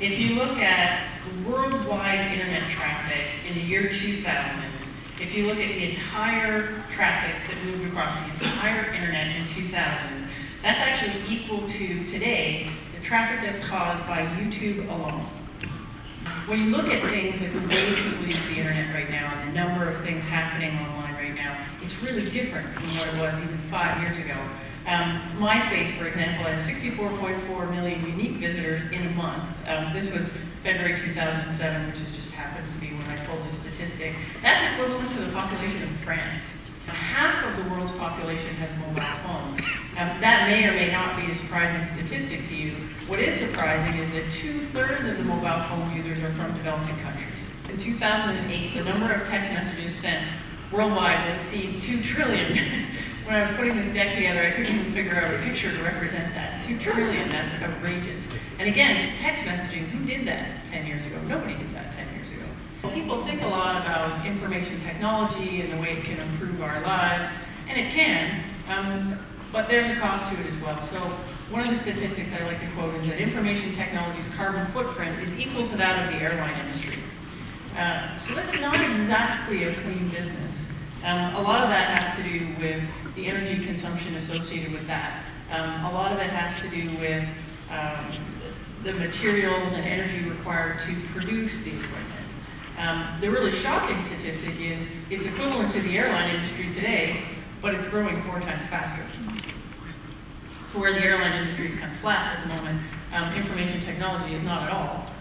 If you look at worldwide internet traffic in the year 2000, if you look at the entire traffic that moved across the entire internet in 2000, that's actually equal to today the traffic that's caused by YouTube alone. When you look at things like the way people use the internet right now and the number of things happening online right now, it's really different from what it was even 5 years ago. MySpace, for example, has 64.4 million unique visitors in a month. This was February 2007, which just happens to be when I pulled this statistic. That's equivalent to the population of France. Half of the world's population has mobile phones. That may or may not be a surprising statistic to you. What is surprising is that 2/3 of the mobile phone users are from developing countries. In 2008, the number of text messages sent worldwide will exceed 2 trillion. When I was putting this deck together, I couldn't even figure out a picture to represent that. 2 trillion, that's outrageous. And again, text messaging, who did that 10 years ago? Nobody did that 10 years ago. People think a lot about information technology and the way it can improve our lives, and it can, but there's a cost to it as well. So one of the statistics I like to quote is that information technology's carbon footprint is equal to that of the airline industry. So that's not exactly a clean business. A lot of that has to do with the energy consumption associated with that. A lot of it has to do with the materials and energy required to produce the equipment. The really shocking statistic is it's equivalent to the airline industry today, but it's growing 4 times faster. So where the airline industry is kind of flat at the moment, information technology is not at all.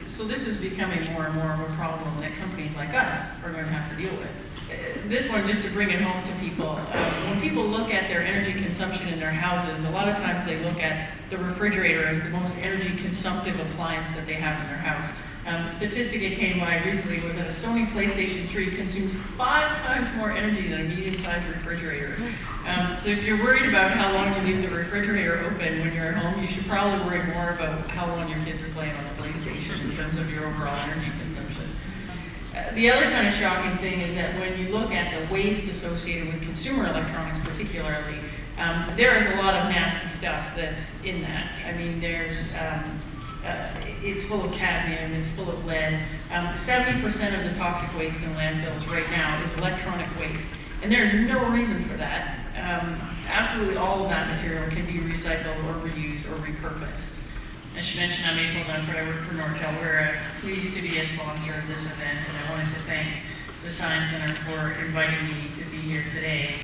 So this is becoming more and more of a problem that companies like us are going to have to deal with. This one, just to bring it home to people, when people look at their energy consumption in their houses, a lot of times they look at the refrigerator as the most energy consumptive appliance that they have in their house. A statistic that came by recently was that a Sony PlayStation 3 consumes 5 times more energy than a medium-sized refrigerator. So if you're worried about how long you leave the refrigerator open when you're at home, you should probably worry more about how long your kids are playing on the PlayStation in terms of your overall energy consumption. The other kind of shocking thing is that when you look at the waste associated with consumer electronics particularly, there is a lot of nasty stuff that's in that. I mean, it's full of cadmium, it's full of lead. 70% of the toxic waste in landfills right now is electronic waste, and there's no reason for that. Absolutely all of that material can be recycled or reused or repurposed. As she mentioned, I'm April Dunford. I work for Nortel. We're pleased to be a sponsor of this event, and I wanted to thank the Science Center for inviting me to be here today.